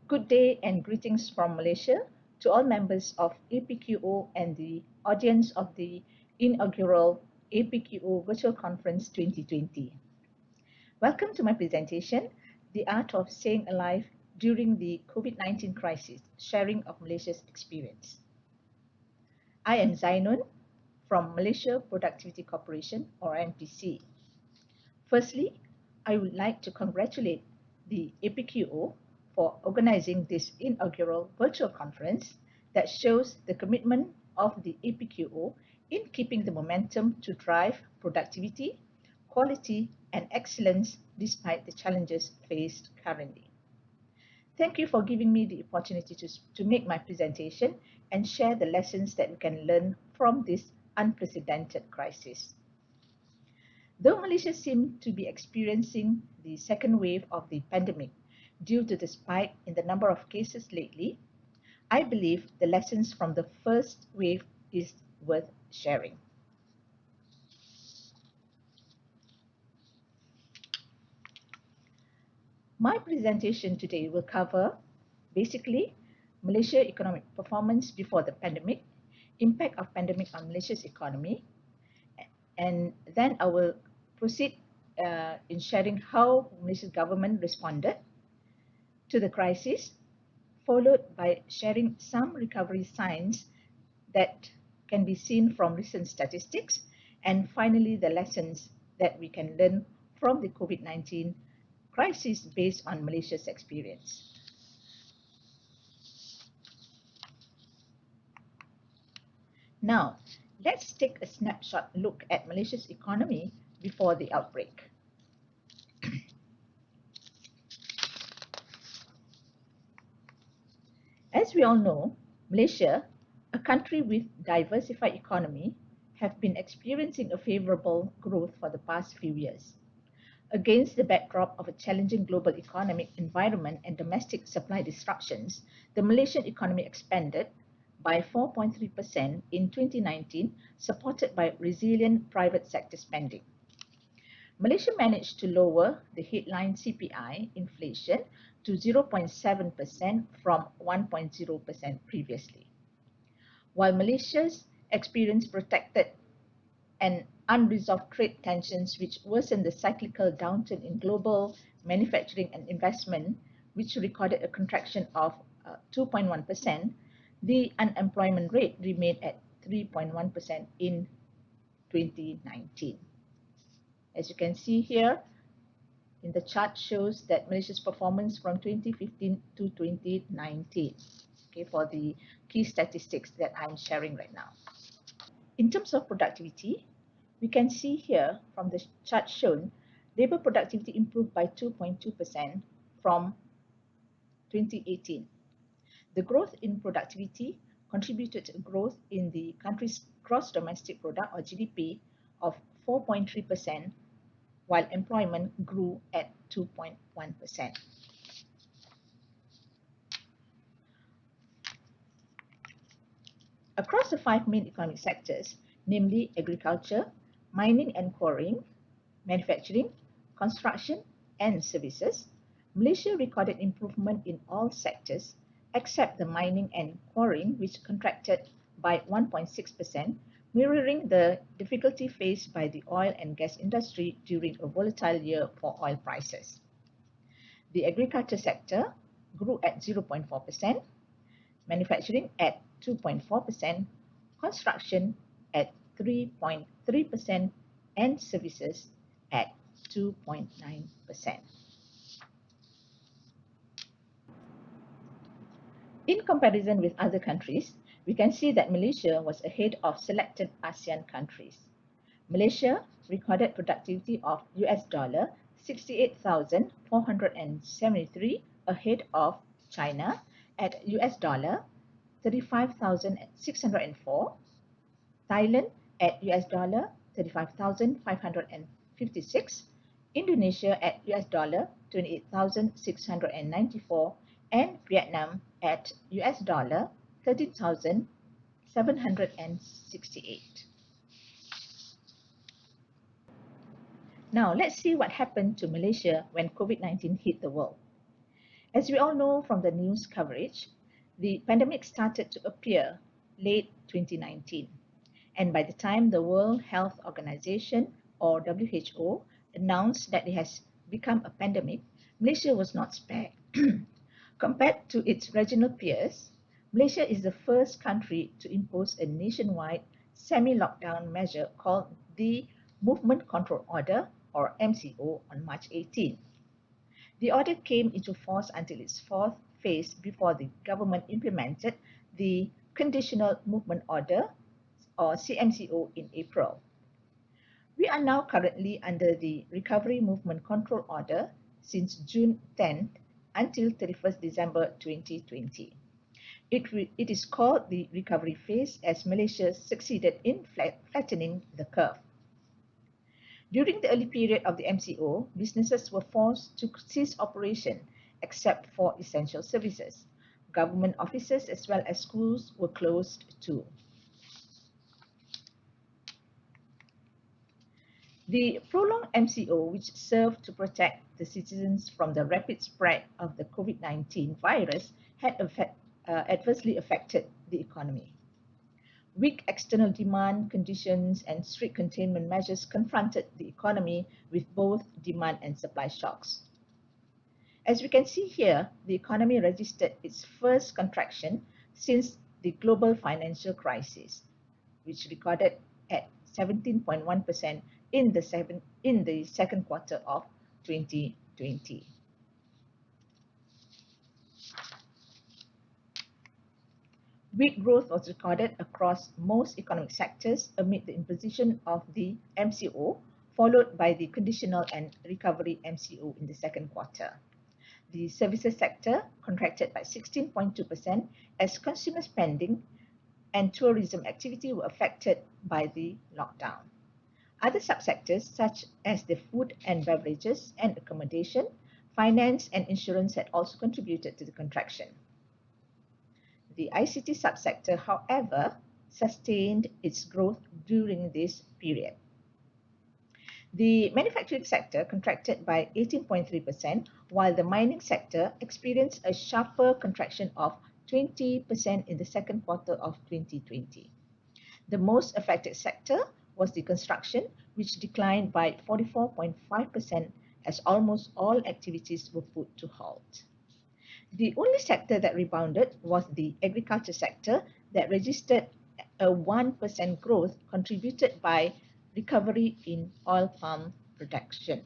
Good day and greetings from Malaysia to all members of APQO and the audience of the inaugural APQO Virtual Conference 2020. Welcome to my presentation, The Art of Staying Alive During the COVID-19 Crisis, Sharing of Malaysia's Experience. I am ZAINON from Malaysia Productivity Corporation or MPC. Firstly, I would like to congratulate the APQO for organizing this inaugural virtual conference that shows the commitment of the APQO in keeping the momentum to drive productivity, quality, and excellence despite the challenges faced currently. Thank you for giving me the opportunity to make my presentation and share the lessons that we can learn from this unprecedented crisis. Though Malaysia seemed to be experiencing the second wave of the pandemic due to the spike in the number of cases lately, I believe the lessons from the first wave is worth sharing. My presentation today will cover basically Malaysia economic performance before the pandemic, impact of pandemic on Malaysia's economy, and then I will proceed in sharing how Malaysia's government responded to the crisis, followed by sharing some recovery signs that can be seen from recent statistics, and finally the lessons that we can learn from the COVID-19 crisis based on Malaysia's experience. Now, let's take a snapshot look at Malaysia's economy before the outbreak. As we all know, Malaysia, a country with diversified economy, have been experiencing a favorable growth for the past few years. Against the backdrop of a challenging global economic environment and domestic supply disruptions, the Malaysian economy expanded by 4.3% in 2019, supported by resilient private sector spending. Malaysia managed to lower the headline CPI inflation to 0.7% from 1.0% previously. While Malaysia's experienced protracted and unresolved trade tensions which worsened the cyclical downturn in global manufacturing and investment, which recorded a contraction of 2.1%, the unemployment rate remained at 3.1% in 2019. As you can see here, in the chart shows that Malaysia's performance from 2015 to 2019, okay, for the key statistics that I'm sharing right now. In terms of productivity, we can see here from the chart shown, labor productivity improved by 2.2% from 2018. The growth in productivity contributed to growth in the country's gross domestic product or GDP of 4.3%, while employment grew at 2.1%. Across the five main economic sectors, namely agriculture, mining and quarrying, manufacturing, construction, and services, Malaysia recorded improvement in all sectors except the mining and quarrying, which contracted by 1.6%, mirroring the difficulty faced by the oil and gas industry during a volatile year for oil prices. The agriculture sector grew at 0.4%, manufacturing at 2.4%, construction at 3.3%, and services at 2.9%. In comparison with other countries, we can see that Malaysia was ahead of selected ASEAN countries. Malaysia recorded productivity of $68,473 ahead of China at $35,604, Thailand at $35,556, Indonesia at $28,694, and Vietnam at $13,768. Now, let's see what happened to Malaysia when COVID-19 hit the world. As we all know from the news coverage, the pandemic started to appear late 2019. And by the time the World Health Organization, or WHO, announced that it has become a pandemic, Malaysia was not spared. Compared to its regional peers, Malaysia is the first country to impose a nationwide semi-lockdown measure called the Movement Control Order, or MCO, on March 18. The order came into force until its fourth phase before the government implemented the Conditional Movement Order, or CMCO, in April. We are now currently under the Recovery Movement Control Order since June 10th until 31st December 2020. It is called the recovery phase as Malaysia succeeded in flattening the curve. During the early period of the MCO, businesses were forced to cease operation except for essential services. Government offices as well as schools were closed too. The prolonged MCO, which served to protect the citizens from the rapid spread of the COVID-19 virus, had adversely affected the economy. Weak external demand conditions and strict containment measures confronted the economy with both demand and supply shocks. As we can see here, the economy registered its first contraction since the global financial crisis, which recorded at 17.1% in the second quarter of 2020. Weak growth was recorded across most economic sectors amid the imposition of the MCO, followed by the conditional and recovery MCO in the second quarter. The services sector contracted by 16.2% as consumer spending and tourism activity were affected by the lockdown. Other subsectors such as the food and beverages and accommodation, finance and insurance had also contributed to the contraction. The ICT subsector, however, sustained its growth during this period. The manufacturing sector contracted by 18.3%, while the mining sector experienced a sharper contraction of 20% in the second quarter of 2020. The most affected sector was the construction, which declined by 44.5% as almost all activities were put to halt. The only sector that rebounded was the agriculture sector that registered a 1% growth contributed by recovery in oil palm production.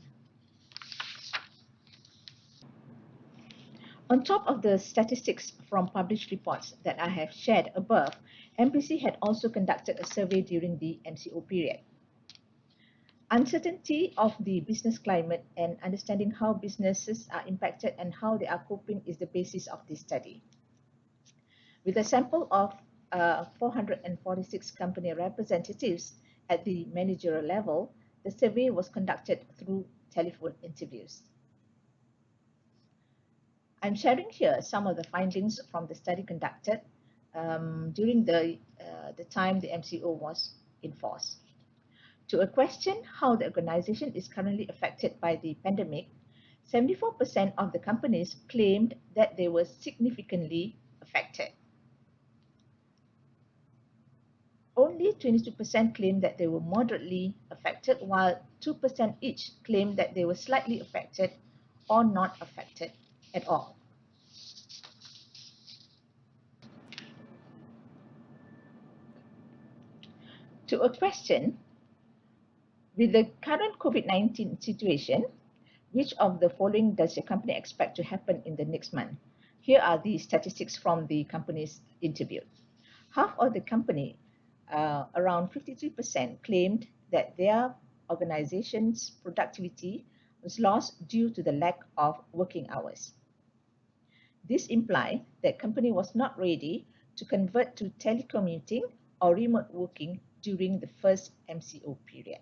On top of the statistics from published reports that I have shared above, MPC had also conducted a survey during the MCO period. Uncertainty of the business climate and understanding how businesses are impacted and how they are coping is the basis of this study. With a sample of 446 company representatives at the managerial level, the survey was conducted through telephone interviews. I'm sharing here some of the findings from the study conducted during the time the MCO was in force. To a question how the organization is currently affected by the pandemic, 74% of the companies claimed that they were significantly affected. Only 22% claimed that they were moderately affected, while 2% each claimed that they were slightly affected or not affected at all. To a question, with the current COVID-19 situation, which of the following does your company expect to happen in the next month? Here are the statistics from the companies interviewed. Half of the company, around 53%, claimed that their organization's productivity was lost due to the lack of working hours. This implies that company was not ready to convert to telecommuting or remote working during the first MCO period.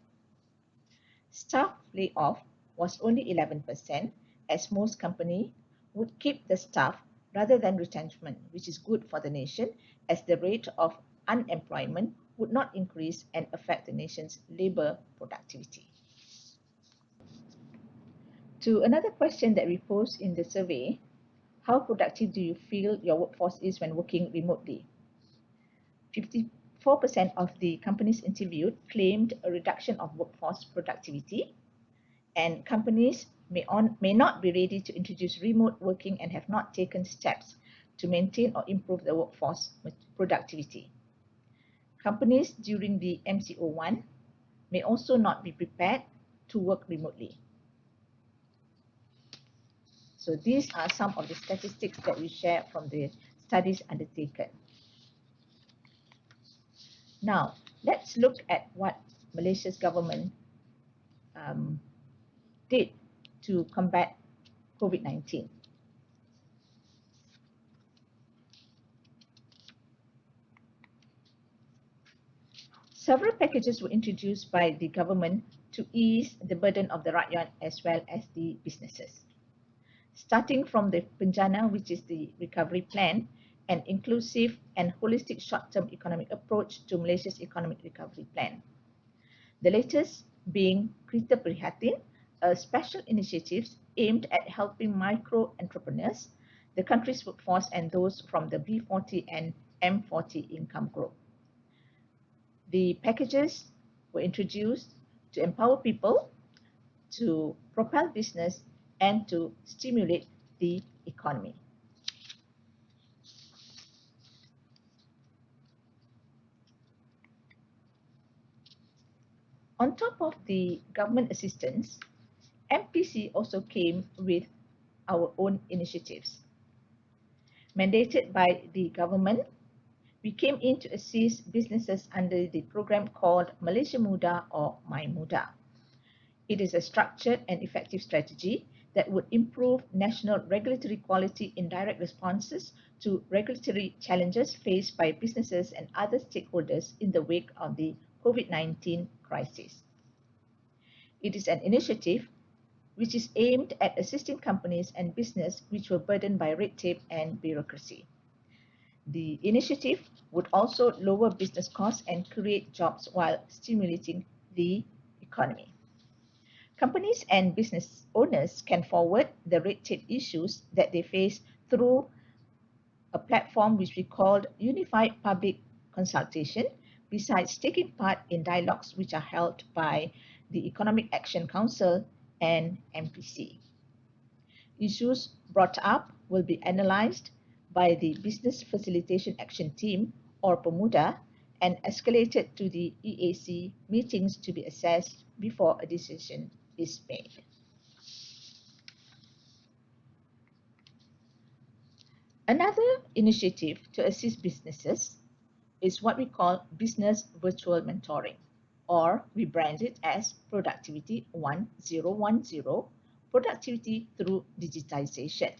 Staff layoff was only 11%, as most companies would keep the staff rather than retrenchment, which is good for the nation, as the rate of unemployment would not increase and affect the nation's labor productivity. To another question that we posed in the survey, How productive do you feel your workforce is when working remotely? 54% of the companies interviewed claimed a reduction of workforce productivity, and companies may not be ready to introduce remote working and have not taken steps to maintain or improve the workforce productivity. Companies during the MCO1 may also not be prepared to work remotely. So these are some of the statistics that we share from the studies undertaken. Now, let's look at what Malaysia's government did to combat COVID-19. Several packages were introduced by the government to ease the burden of the rakyat as well as the businesses. Starting from the Penjana, which is the recovery plan, an inclusive and holistic short-term economic approach to Malaysia's economic recovery plan. The latest being Krita Prihatin, a special initiative aimed at helping micro entrepreneurs, the country's workforce, and those from the B40 and M40 income group. The packages were introduced to empower people, to propel business, and to stimulate the economy. On top of the government assistance, MPC also came with our own initiatives. Mandated by the government, we came in to assist businesses under the program called Malaysia Muda or My Muda. It is a structured and effective strategy that would improve national regulatory quality in direct responses to regulatory challenges faced by businesses and other stakeholders in the wake of the COVID-19 crisis. It is an initiative which is aimed at assisting companies and business which were burdened by red tape and bureaucracy. The initiative would also lower business costs and create jobs while stimulating the economy. Companies and business owners can forward the red tape issues that they face through a platform which we called Unified Public Consultation, besides taking part in dialogues which are held by the Economic Action Council and MPC. Issues brought up will be analysed by the Business Facilitation Action Team or Pemuda and escalated to the EAC meetings to be assessed before a decision is made. Another initiative to assist businesses is what we call Business Virtual Mentoring, or we brand it as Productivity 1010, Productivity through Digitization.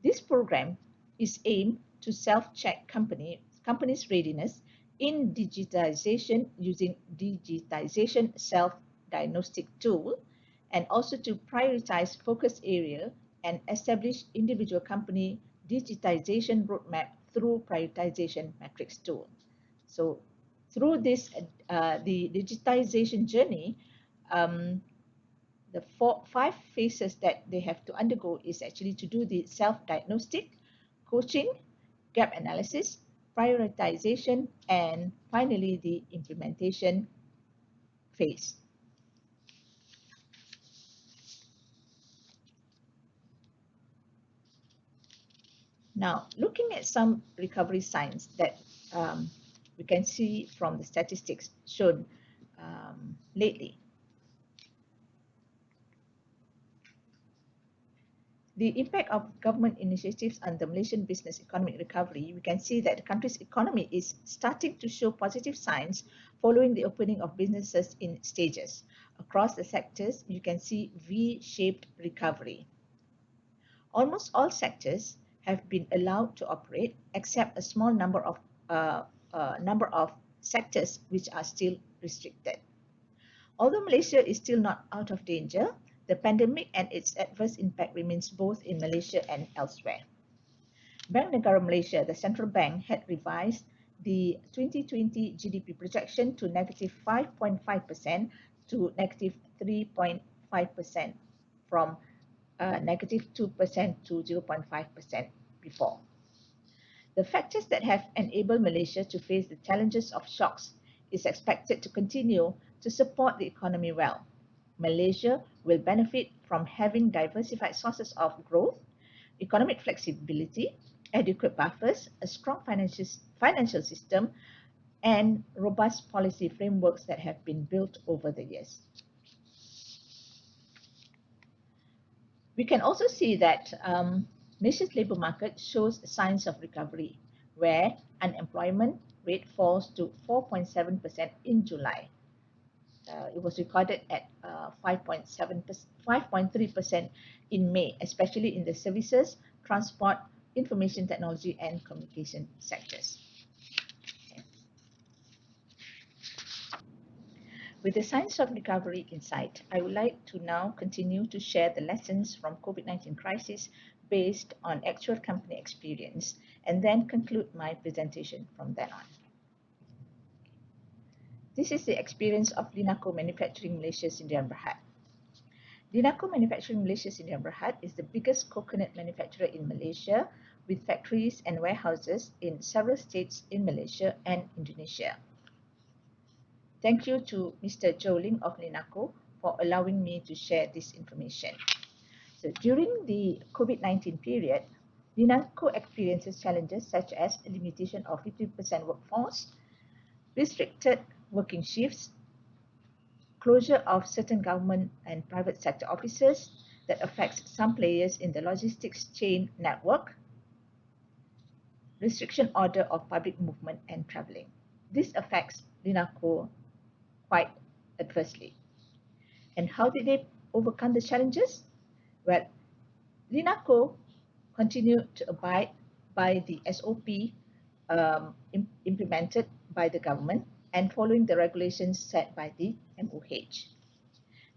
This program is aimed to self-check companies' readiness in digitization using digitization self-diagnostic tool, and also to prioritize focus area and establish individual company digitization roadmap through prioritization matrix tool. So through this, the digitization journey, the 5 phases that they have to undergo is actually to do the self-diagnostic, coaching, gap analysis, prioritization, and finally the implementation phase. Now, looking at some recovery signs that we can see from the statistics shown lately. The impact of government initiatives on the Malaysian business economic recovery, we can see that the country's economy is starting to show positive signs following the opening of businesses in stages. Across the sectors, you can see V-shaped recovery. Almost all sectors have been allowed to operate, except a small number of sectors which are still restricted. Although Malaysia is still not out of danger, the pandemic and its adverse impact remains both in Malaysia and elsewhere. Bank Negara Malaysia, the central bank, had revised the 2020 GDP projection to negative 5.5% to negative 3.5% from negative 2% to 0.5% before. The factors that have enabled Malaysia to face the challenges of shocks is expected to continue to support the economy well. Malaysia will benefit from having diversified sources of growth, economic flexibility, adequate buffers, a strong financial system, and robust policy frameworks that have been built over the years. We can also see that Malaysia's labour market shows signs of recovery, where unemployment rate falls to 4.7% in July. It was recorded at 5.3% in May, especially in the services, transport, information technology, and communication sectors. With the signs of recovery in sight, I would like to now continue to share the lessons from COVID-19 crisis based on actual company experience, and then conclude my presentation from then on. This is the experience of Linaco Manufacturing Malaysia Sdn Bhd. Linaco Manufacturing Malaysia Sdn Bhd is the biggest coconut manufacturer in Malaysia, with factories and warehouses in several states in Malaysia and Indonesia. Thank you to Mr. Zhou Ling of Linaco for allowing me to share this information. So during the COVID-19 period, Linaco experiences challenges such as a limitation of 50% workforce, restricted working shifts, closure of certain government and private sector offices that affects some players in the logistics chain network, restriction order of public movement and travelling. This affects Linaco quite adversely. And how did they overcome the challenges? Well, Linaco continued to abide by the SOP implemented by the government and following the regulations set by the MOH.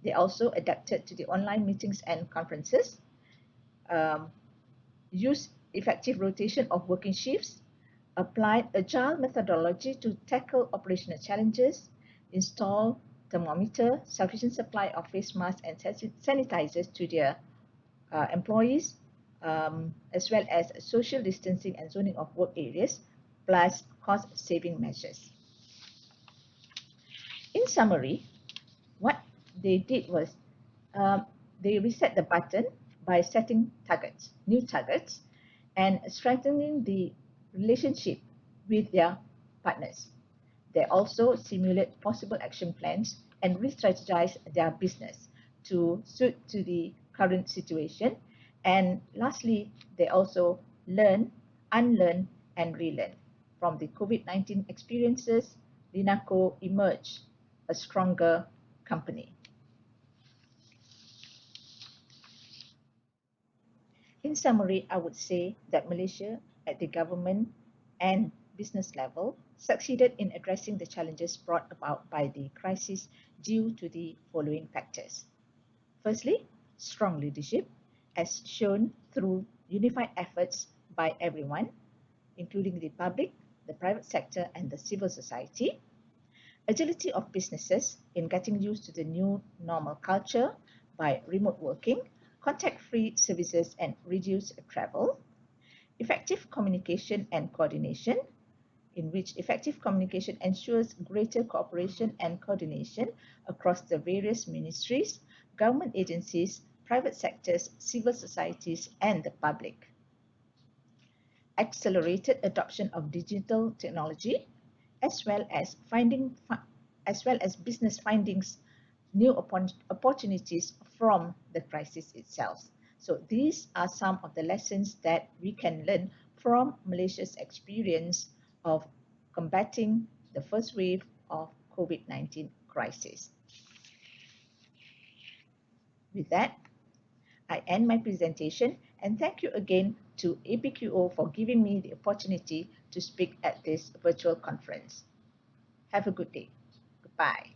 They also adapted to the online meetings and conferences, used effective rotation of working shifts, applied agile methodology to tackle operational challenges, install thermometer, sufficient supply of face masks and sanitizers to their employees, as well as social distancing and zoning of work areas, plus cost-saving measures. In summary, what they did was they reset the button by setting targets, new targets, and strengthening the relationship with their partners. They also simulate possible action plans and re-strategize their business to suit to the current situation. And lastly, they also learn, unlearn, and relearn. From the COVID-19 experiences, Linaco emerged a stronger company. In summary, I would say that Malaysia, at the government and business level, succeeded in addressing the challenges brought about by the crisis due to the following factors. Firstly, strong leadership, as shown through unified efforts by everyone, including the public, the private sector, and the civil society. Agility of businesses in getting used to the new normal culture by remote working, contact-free services, and reduced travel. Effective communication and coordination, in which effective communication ensures greater cooperation and coordination across the various ministries, government agencies, private sectors, civil societies, and the public. Accelerated adoption of digital technology, as well as business findings, new opportunities from the crisis itself. So these are some of the lessons that we can learn from Malaysia's experience of combating the first wave of COVID-19 crisis. With that, I end my presentation and thank you again to APQO for giving me the opportunity to speak at this virtual conference. Have a good day. Goodbye.